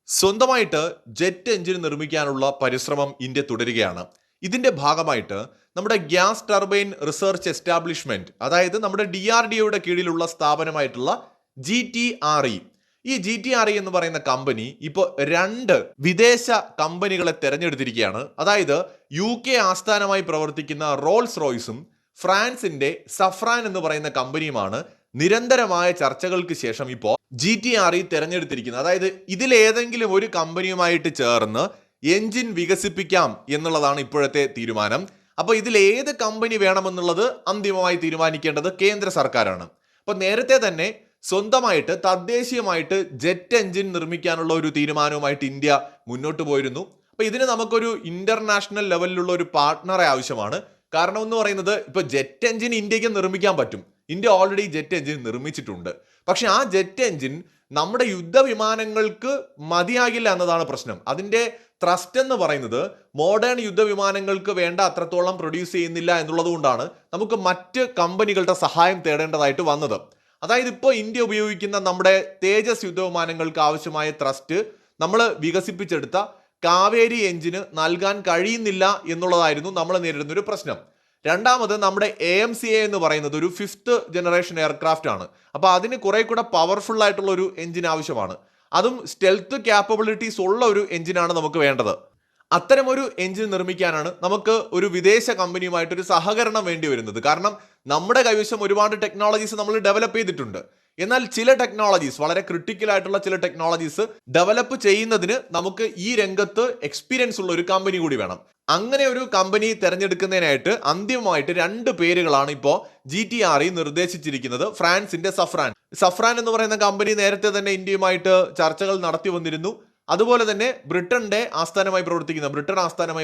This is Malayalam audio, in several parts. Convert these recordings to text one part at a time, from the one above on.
സ്വന്തമായിട്ട് ജെറ്റ് എഞ്ചിൻ നിർമ്മിക്കാനുള്ള പരിശ്രമം ഇന്ത്യ തുടരുകയാണ്. ഇതിന്റെ ഭാഗമായിട്ട് നമ്മുടെ ഗ്യാസ് ടർബൈൻ റിസർച്ച് എസ്റ്റാബ്ലിഷ്മെന്റ്, അതായത് നമ്മുടെ DRDOയുടെ കീഴിലുള്ള സ്ഥാപനമായിട്ടുള്ള GTRE, ഈ GTRE എന്ന് പറയുന്ന കമ്പനി ഇപ്പോൾ 2 വിദേശ കമ്പനികളെ തെരഞ്ഞെടുത്തിരിക്കുകയാണ്. അതായത് UK ആസ്ഥാനമായി പ്രവർത്തിക്കുന്ന റോൾസ് റോയ്സും ഫ്രാൻസിന്റെ സഫ്രാൻ എന്ന് പറയുന്ന കമ്പനിയുമാണ് നിരന്തരമായ ചർച്ചകൾക്ക് ശേഷം ഇപ്പോൾ GTRE തെരഞ്ഞെടുത്തിരിക്കുന്നത്. അതായത് ഇതിലേതെങ്കിലും ഒരു കമ്പനിയുമായിട്ട് ചേർന്ന് എഞ്ചിൻ വികസിപ്പിക്കാം എന്നുള്ളതാണ് ഇപ്പോഴത്തെ തീരുമാനം. അപ്പോൾ ഇതിൽ ഏത് കമ്പനി വേണമെന്നുള്ളത് അന്തിമമായി തീരുമാനിക്കേണ്ടത് കേന്ദ്ര സർക്കാരാണ്. അപ്പോൾ നേരത്തെ തന്നെ സ്വന്തമായിട്ട് തദ്ദേശീയമായിട്ട് ജെറ്റ് എഞ്ചിൻ നിർമ്മിക്കാനുള്ള ഒരു തീരുമാനവുമായിട്ട് ഇന്ത്യ മുന്നോട്ട് പോയിരുന്നു. അപ്പോൾ ഇതിന് നമുക്കൊരു ഇന്റർനാഷണൽ ലെവലിലുള്ള ഒരു പാർട്ട്ണറെ ആവശ്യമാണ്. കാരണം എന്ന് പറയുന്നത് ഇപ്പോൾ ജെറ്റ് എഞ്ചിൻ ഇന്ത്യക്ക് നിർമ്മിക്കാൻ പറ്റും. ഇന്ത്യ ഓൾറെഡി ജെറ്റ് എഞ്ചിൻ നിർമ്മിച്ചിട്ടുണ്ട്. പക്ഷെ ആ ജെറ്റ് എഞ്ചിൻ നമ്മുടെ യുദ്ധവിമാനങ്ങൾക്ക് മതിയാകില്ല എന്നതാണ് പ്രശ്നം. അതിന്റെ ത്രസ്റ്റ് എന്ന് പറയുന്നത് മോഡേൺ യുദ്ധവിമാനങ്ങൾക്ക് വേണ്ട അത്രത്തോളം പ്രൊഡ്യൂസ് ചെയ്യുന്നില്ല എന്നുള്ളത് കൊണ്ടാണ് നമുക്ക് മറ്റ് കമ്പനികളുടെ സഹായം തേടേണ്ടതായിട്ട് വന്നത്. അതായത് ഇപ്പോൾ ഇന്ത്യ ഉപയോഗിക്കുന്ന നമ്മുടെ തേജസ് യുദ്ധവിമാനങ്ങൾക്ക് ആവശ്യമായ ത്രസ്റ്റ് നമ്മൾ വികസിപ്പിച്ചെടുത്ത കാവേരി എഞ്ചിന് നൽകാൻ കഴിയുന്നില്ല എന്നുള്ളതായിരുന്നു നമ്മൾ നേരിടുന്ന ഒരു പ്രശ്നം. രണ്ടാമത് നമ്മുടെ AMCA എന്ന് പറയുന്നത് ഒരു 5th ജനറേഷൻ എയർക്രാഫ്റ്റ് ആണ്. അപ്പോൾ അതിന് കുറെ കൂടെ പവർഫുൾ ആയിട്ടുള്ള ഒരു എഞ്ചിൻ ആവശ്യമാണ്. അതും സ്റ്റെൽത്ത് ക്യാപ്പബിലിറ്റീസ് ഉള്ള ഒരു എഞ്ചിനാണ് നമുക്ക് വേണ്ടത്. അത്തരമൊരു എഞ്ചിൻ നിർമ്മിക്കാനാണ് നമുക്ക് ഒരു വിദേശ കമ്പനിയുമായിട്ടൊരു സഹകരണം വേണ്ടി വരുന്നത്. കാരണം നമ്മുടെ കൈവശം ഒരുപാട് ടെക്നോളജീസ് നമ്മൾ ഡെവലപ്പ് ചെയ്തിട്ടുണ്ട്. എന്നാൽ ചില ടെക്നോളജീസ്, വളരെ ക്രിട്ടിക്കൽ ആയിട്ടുള്ള ചില ടെക്നോളജീസ് ഡെവലപ്പ് ചെയ്യുന്നതിന് നമുക്ക് ഈ രംഗത്ത് എക്സ്പീരിയൻസ് ഉള്ള ഒരു കമ്പനി കൂടി വേണം. അങ്ങനെ ഒരു കമ്പനി തിരഞ്ഞെടുക്കുന്നതിനായിട്ട് അന്തിമമായിട്ട് 2 പേരുകളാണ് ഇപ്പോൾ GTRE നിർദ്ദേശിച്ചിരിക്കുന്നത്. ഫ്രാൻസിന്റെ സഫ്രാൻ എന്ന് പറയുന്ന കമ്പനി നേരത്തെ തന്നെ ഇന്ത്യയുമായിട്ട് ചർച്ചകൾ നടത്തി വന്നിരുന്നു. അതുപോലെ തന്നെ ബ്രിട്ടൻ ആസ്ഥാനമായി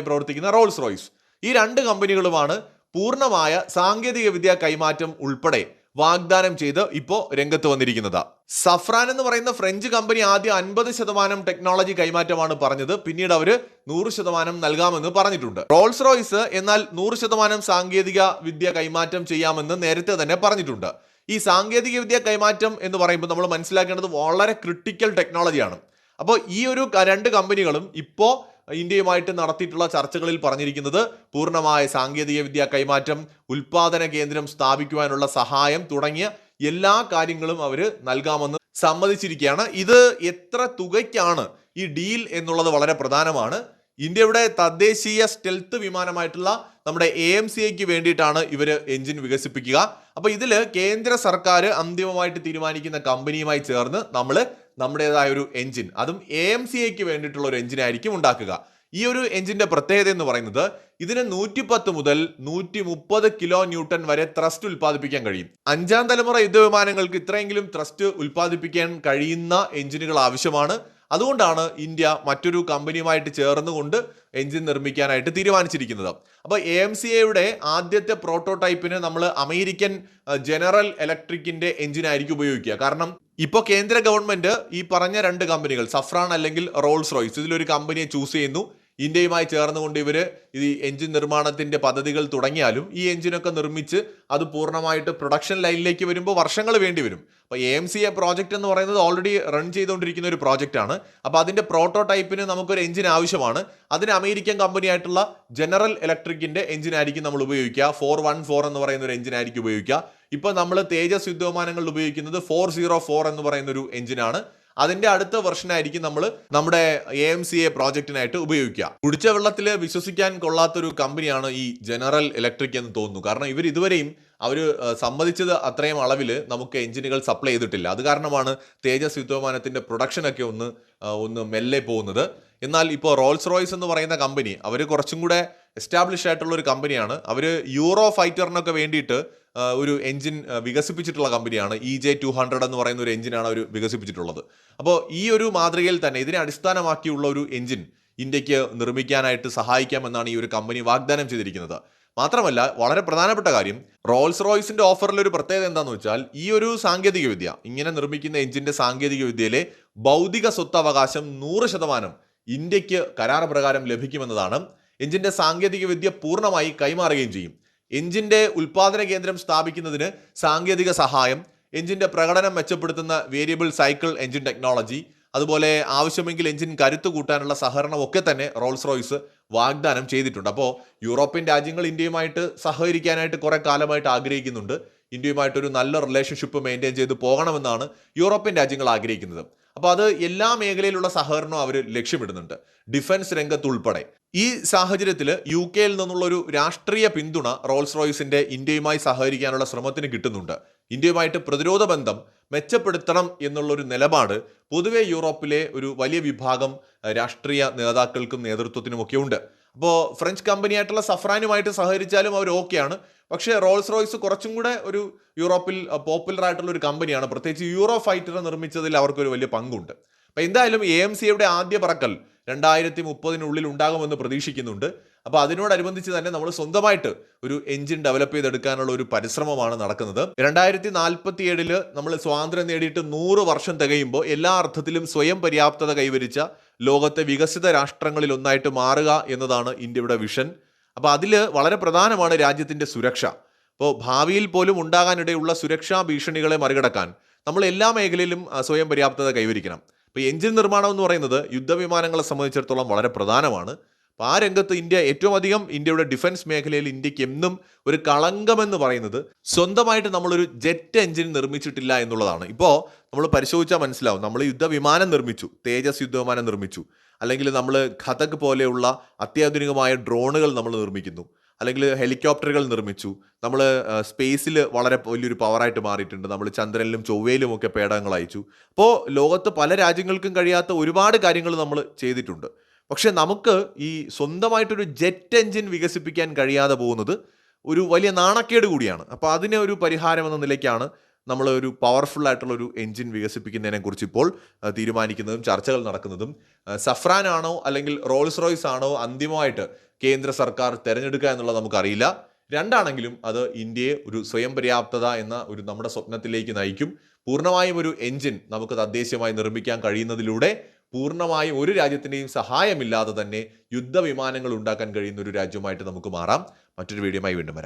പ്രവർത്തിക്കുന്ന റോൾസ് റോയ്സ്, ഈ 2 കമ്പനികളുമാണ് പൂർണ്ണമായ സാങ്കേതിക വിദ്യ കൈമാറ്റം ഉൾപ്പെടെ വാഗ്ദാനം ചെയ്ത് ഇപ്പോൾ രംഗത്ത് വന്നിരിക്കുന്നത്. സഫ്രാൻ എന്ന് പറയുന്ന ഫ്രഞ്ച് കമ്പനി ആദ്യം 50% ടെക്നോളജി കൈമാറ്റമാണ് പറഞ്ഞത്. പിന്നീട് അവർ 100% നൽകാമെന്ന് പറഞ്ഞിട്ടുണ്ട്. റോൾസ് റോയ്സ് എന്നാൽ 100% സാങ്കേതിക വിദ്യ കൈമാറ്റം ചെയ്യാമെന്ന് നേരത്തെ തന്നെ പറഞ്ഞിട്ടുണ്ട്. ഈ സാങ്കേതിക വിദ്യ കൈമാറ്റം എന്ന് പറയുമ്പോൾ നമ്മൾ മനസ്സിലാക്കേണ്ടത് വളരെ ക്രിട്ടിക്കൽ ടെക്നോളജിയാണ്. അപ്പോൾ ഈ ഒരു 2 കമ്പനികളും ഇപ്പോൾ ഇന്ത്യയുമായിട്ട് നടത്തിയിട്ടുള്ള ചർച്ചകളിൽ പറഞ്ഞിരിക്കുന്നത് പൂർണ്ണമായ സാങ്കേതിക വിദ്യ കൈമാറ്റം, ഉൽപാദന കേന്ദ്രം സ്ഥാപിക്കുവാനുള്ള സഹായം തുടങ്ങിയ എല്ലാ കാര്യങ്ങളും അവർ നൽകാമെന്ന് സമ്മതിച്ചിരിക്കുകയാണ്. ഇത് എത്ര തുകയ്ക്കാണ് ഈ ഡീൽ എന്നുള്ളത് വളരെ പ്രധാനമാണ്. ഇന്ത്യയുടെ തദ്ദേശീയ സ്റ്റെൽത്ത് വിമാനമായിട്ടുള്ള നമ്മുടെ AMCAക്ക് വേണ്ടിയിട്ടാണ് ഇവർ എഞ്ചിൻ വികസിപ്പിക്കുക. അപ്പോൾ ഇതിൽ കേന്ദ്ര സർക്കാർ അന്തിമമായിട്ട് തീരുമാനിക്കുന്ന കമ്പനിയുമായി ചേർന്ന് നമ്മൾ നമ്മുടേതായ ഒരു എഞ്ചിൻ, അതും AMCAക്ക് വേണ്ടിയിട്ടുള്ള ഒരു എഞ്ചിനായിരിക്കും ഉണ്ടാക്കുക. ഈ ഒരു എഞ്ചിന്റെ പ്രത്യേകത എന്ന് പറയുന്നത് ഇതിന് 110 മുതൽ 130 കിലോ ന്യൂട്ടൺ വരെ ത്രസ്റ്റ് ഉൽപ്പാദിപ്പിക്കാൻ കഴിയും. 5ാം തലമുറ യുദ്ധവിമാനങ്ങൾക്ക് ഇത്രയെങ്കിലും ത്രസ്റ്റ് ഉൽപ്പാദിപ്പിക്കാൻ കഴിയുന്ന എഞ്ചിനുകൾ ആവശ്യമാണ്. അതുകൊണ്ടാണ് ഇന്ത്യ മറ്റൊരു കമ്പനിയുമായിട്ട് ചേർന്നുകൊണ്ട് എഞ്ചിൻ നിർമ്മിക്കാനായിട്ട് തീരുമാനിച്ചിരിക്കുന്നത്. അപ്പോൾ AMCAയുടെ ആദ്യത്തെ പ്രോട്ടോടൈപ്പിന് നമ്മൾ അമേരിക്കൻ ജനറൽ ഇലക്ട്രിക്കിന്റെ എഞ്ചിനായിരിക്കും ഉപയോഗിക്കുക. കാരണം ഇപ്പോൾ കേന്ദ്ര ഗവൺമെന്റ് ഈ പറഞ്ഞ 2 കമ്പനികൾ, സഫ്രാൻ അല്ലെങ്കിൽ റോൾസ് റോയ്സ്, ഇതിലൊരു കമ്പനിയെ ചൂസ് ചെയ്യുന്നു. ഇന്ത്യയുമായി ചേർന്നുകൊണ്ട് ഇവർ ഈ എഞ്ചിൻ നിർമ്മാണത്തിന്റെ പദ്ധതികൾ തുടങ്ങിയാലും ഈ എഞ്ചിനൊക്കെ നിർമ്മിച്ച് അത് പൂർണ്ണമായിട്ട് പ്രൊഡക്ഷൻ ലൈനിലേക്ക് വരുമ്പോൾ വർഷങ്ങൾ വേണ്ടി വരും. അപ്പോൾ AMCA പ്രോജക്റ്റ് എന്ന് പറയുന്നത് ഓൾറെഡി റൺ ചെയ്തുകൊണ്ടിരിക്കുന്ന ഒരു പ്രോജക്റ്റാണ്. അപ്പോൾ അതിന്റെ പ്രോട്ടോടൈപ്പിന് നമുക്കൊരു എഞ്ചിൻ ആവശ്യമാണ്. അതിന് അമേരിക്കൻ കമ്പനിയായിട്ടുള്ള ജനറൽ ഇലക്ട്രിക്കിന്റെ എഞ്ചിനായിരിക്കും നമ്മൾ ഉപയോഗിക്കുക. 414 എന്ന് പറയുന്ന ഒരു എഞ്ചിനായിരിക്കും ഉപയോഗിക്കുക. ഇപ്പോൾ നമ്മൾ തേജസ് യുദ്ധവിമാനങ്ങളിൽ ഉപയോഗിക്കുന്നത് 404 എന്ന് പറയുന്ന ഒരു എഞ്ചിനാണ്. അതിന്റെ അടുത്ത വെർഷനായിരിക്കും നമ്മൾ നമ്മുടെ AMCA പ്രോജക്റ്റിനായിട്ട് ഉപയോഗിക്കുക. കുടിച്ച വെള്ളത്തിൽ വിശ്വസിക്കാൻ കൊള്ളാത്തൊരു കമ്പനിയാണ് ഈ ജനറൽ ഇലക്ട്രിക് എന്ന് തോന്നുന്നു. കാരണം ഇവർ ഇതുവരെയും അവർ സമ്മതിച്ചത് അത്രയും അളവിൽ നമുക്ക് എഞ്ചിനുകൾ സപ്ലൈ ചെയ്തിട്ടില്ല. അത് കാരണമാണ് തേജസ് യുദ്ധവിമാനത്തിന്റെ പ്രൊഡക്ഷനൊക്കെ ഒന്ന് മെല്ലെ പോകുന്നത്. എന്നാൽ ഇപ്പോൾ റോൾസ് റോയ്സ് എന്ന് പറയുന്ന കമ്പനി അവർ കുറച്ചും കൂടെ എസ്റ്റാബ്ലിഷ് ആയിട്ടുള്ള ഒരു കമ്പനിയാണ്. അവർ യൂറോ ഫൈറ്ററിനൊക്കെ വേണ്ടിയിട്ട് ഒരു എഞ്ചിൻ വികസിപ്പിച്ചിട്ടുള്ള കമ്പനിയാണ്. EJ200 എന്ന് പറയുന്ന ഒരു എഞ്ചിനാണ് അവർ വികസിപ്പിച്ചിട്ടുള്ളത്. അപ്പോൾ ഈ ഒരു മാതൃകയിൽ തന്നെ ഇതിനെ അടിസ്ഥാനമാക്കിയുള്ള ഒരു എഞ്ചിൻ ഇന്ത്യക്ക് നിർമ്മിക്കാനായിട്ട് സഹായിക്കാമെന്നാണ് ഈ ഒരു കമ്പനി വാഗ്ദാനം ചെയ്തിരിക്കുന്നത്. മാത്രമല്ല, വളരെ പ്രധാനപ്പെട്ട കാര്യം, റോൾസ് റോയ്സിന്റെ ഓഫറിൽ ഒരു പ്രത്യേകത എന്താണെന്ന് വെച്ചാൽ ഈ ഒരു സാങ്കേതിക വിദ്യ, ഇങ്ങനെ നിർമ്മിക്കുന്ന എഞ്ചിന്റെ സാങ്കേതിക വിദ്യയിലെ ഭൗതിക സ്വത്തവകാശം 100% ഇന്ത്യക്ക് കരാർ പ്രകാരം ലഭിക്കുമെന്നതാണ്. എഞ്ചിന്റെ സാങ്കേതിക വിദ്യ പൂർണ്ണമായി കൈമാറുകയും ചെയ്യും. എഞ്ചിന്റെ ഉൽപാദന കേന്ദ്രം സ്ഥാപിക്കുന്നതിന് സാങ്കേതിക സഹായം, എഞ്ചിന്റെ പ്രകടനം മെച്ചപ്പെടുത്തുന്ന വേരിയബിൾ സൈക്കിൾ എഞ്ചിൻ ടെക്നോളജി, അതുപോലെ ആവശ്യമെങ്കിൽ എഞ്ചിൻ കരുത്ത് കൂട്ടാനുള്ള സഹകരണമൊക്കെ തന്നെ റോൾസ് റോയ്സ് വാഗ്ദാനം ചെയ്തിട്ടുണ്ട്. അപ്പോൾ യൂറോപ്യൻ രാജ്യങ്ങൾ ഇന്ത്യയുമായിട്ട് സഹകരിക്കാനായിട്ട് കുറെ കാലമായിട്ട് ആഗ്രഹിക്കുന്നുണ്ട്. ഇന്ത്യയുമായിട്ടൊരു നല്ല റിലേഷൻഷിപ്പ് മെയിൻറ്റെയിൻ ചെയ്ത് പോകണമെന്നാണ് യൂറോപ്യൻ രാജ്യങ്ങൾ ആഗ്രഹിക്കുന്നത്. അപ്പോൾ അത് എല്ലാ മേഖലയിലുള്ള സഹകരണവും അവർ ലക്ഷ്യമിടുന്നുണ്ട്, ഡിഫൻസ് രംഗത്തുൾപ്പെടെ. ഈ സാഹചര്യത്തിൽ യു കെയിൽ നിന്നുള്ള ഒരു രാഷ്ട്രീയ പിന്തുണ റോൾസ് റോയ്സിന്റെ ഇന്ത്യയുമായി സഹകരിക്കാനുള്ള ശ്രമത്തിന് കിട്ടുന്നുണ്ട്. ഇന്ത്യയുമായിട്ട് പ്രതിരോധ ബന്ധം മെച്ചപ്പെടുത്തണം എന്നുള്ളൊരു നിലപാട് പൊതുവെ യൂറോപ്പിലെ ഒരു വലിയ വിഭാഗം രാഷ്ട്രീയ നേതാക്കൾക്കും നേതൃത്വത്തിനുമൊക്കെ ഉണ്ട്. അപ്പോൾ ഫ്രഞ്ച് കമ്പനിയായിട്ടുള്ള സഫ്രാനുമായിട്ട് സഹകരിച്ചാലും അവർ ഓക്കെയാണ്. പക്ഷേ റോൾസ് റോയ്സ് കുറച്ചും കൂടെ ഒരു യൂറോപ്പിൽ പോപ്പുലർ ആയിട്ടുള്ള ഒരു കമ്പനിയാണ്. പ്രത്യേകിച്ച് യൂറോ ഫൈറ്റർ നിർമ്മിച്ചതിൽ അവർക്കൊരു വലിയ പങ്കുണ്ട്. അപ്പോൾ എന്തായാലും AMCയുടെ ആദ്യ പറക്കൽ 2030 ഉണ്ടാകുമെന്ന് പ്രതീക്ഷിക്കുന്നുണ്ട്. അപ്പോൾ അതിനോടനുബന്ധിച്ച് തന്നെ നമ്മൾ സ്വന്തമായിട്ട് ഒരു എഞ്ചിൻ ഡെവലപ്പ് ചെയ്തെടുക്കാനുള്ള ഒരു പരിശ്രമമാണ് നടക്കുന്നത്. 2047 നമ്മൾ സ്വാതന്ത്ര്യം നേടിയിട്ട് 100 വർഷം തികയുമ്പോൾ എല്ലാ അർത്ഥത്തിലും സ്വയം പര്യാപ്തത കൈവരിച്ച ലോകത്തെ വികസിത രാഷ്ട്രങ്ങളിൽ ഒന്നായിട്ട് മാറുക എന്നതാണ് ഇന്ത്യയുടെ വിഷൻ. അപ്പോൾ അതിൽ വളരെ പ്രധാനമാണ് രാജ്യത്തിൻ്റെ സുരക്ഷ. അപ്പോൾ ഭാവിയിൽ പോലും ഉണ്ടാകാനിടയുള്ള സുരക്ഷാ ഭീഷണികളെ മറികടക്കാൻ നമ്മൾ എല്ലാ മേഖലയിലും സ്വയം പര്യാപ്തത കൈവരിക്കണം. ഇപ്പോൾ എഞ്ചിൻ നിർമ്മാണം എന്ന് പറയുന്നത് യുദ്ധവിമാനങ്ങളെ സംബന്ധിച്ചിടത്തോളം വളരെ പ്രധാനമാണ്. അപ്പോൾ ആ രംഗത്ത് ഇന്ത്യ ഏറ്റവും അധികം ഇന്ത്യയുടെ ഡിഫൻസ് മേഖലയിൽ ഇന്ത്യക്ക് എന്നും ഒരു കളങ്കമെന്ന് പറയുന്നത് സ്വന്തമായിട്ട് നമ്മളൊരു ജെറ്റ് എഞ്ചിൻ നിർമ്മിച്ചിട്ടില്ല എന്നുള്ളതാണ്. ഇപ്പോൾ നമ്മൾ പരിശോധിച്ചാൽ മനസ്സിലാവും. നമ്മൾ യുദ്ധവിമാനം നിർമ്മിച്ചു, തേജസ് യുദ്ധവിമാനം നിർമ്മിച്ചു, അല്ലെങ്കിൽ നമ്മൾ ഖതക് പോലെയുള്ള അത്യാധുനികമായ ഡ്രോണുകൾ നമ്മൾ നിർമ്മിക്കുന്നു, അല്ലെങ്കിൽ ഹെലികോപ്റ്ററുകൾ നിർമ്മിച്ചു. നമ്മൾ സ്പേസിൽ വളരെ വലിയൊരു പവറായിട്ട് മാറിയിട്ടുണ്ട്. നമ്മൾ ചന്ദ്രനിലും ചൊവ്വയിലും ഒക്കെ പേടകങ്ങൾ അയച്ചു. അപ്പോൾ ലോകത്ത് പല രാജ്യങ്ങൾക്കും കഴിയാത്ത ഒരുപാട് കാര്യങ്ങൾ നമ്മൾ ചെയ്തിട്ടുണ്ട്. പക്ഷെ നമുക്ക് ഈ സ്വന്തമായിട്ടൊരു ജെറ്റ് എഞ്ചിൻ വികസിപ്പിക്കാൻ കഴിയാതെ പോകുന്നത് ഒരു വലിയ നാണക്കേട് കൂടിയാണ്. അപ്പോൾ അതിന് ഒരു പരിഹാരം എന്ന നിലയ്ക്കാണ് നമ്മൾ ഒരു പവർഫുൾ ആയിട്ടുള്ള ഒരു എഞ്ചിൻ വികസിപ്പിക്കുന്നതിനെ കുറിച്ച് ഇപ്പോൾ തീരുമാനിക്കുന്നതും ചർച്ചകൾ നടക്കുന്നതും. സഫ്രാൻ ആണോ അല്ലെങ്കിൽ റോൾസ് റോയ്സ് ആണോ അന്തിമമായിട്ട് കേന്ദ്ര സർക്കാർ തിരഞ്ഞെടുക്കുക എന്നുള്ളത് നമുക്കറിയില്ല. രണ്ടാണെങ്കിലും അത് ഇന്ത്യയെ ഒരു സ്വയം പര്യാപ്തത എന്ന ഒരു നമ്മുടെ സ്വപ്നത്തിലേക്ക് നയിക്കും. പൂർണ്ണമായും ഒരു എഞ്ചിൻ നമുക്ക് തദ്ദേശീയമായി നിർമ്മിക്കാൻ കഴിയുന്നതിലൂടെ പൂർണ്ണമായും ഒരു രാജ്യത്തിൻ്റെയും സഹായമില്ലാതെ തന്നെ യുദ്ധവിമാനങ്ങൾ ഉണ്ടാക്കാൻ കഴിയുന്ന ഒരു രാജ്യമായിട്ട് നമുക്ക് മാറാം. മറ്റൊരു വീഡിയോയുമായി വീണ്ടും വരാം.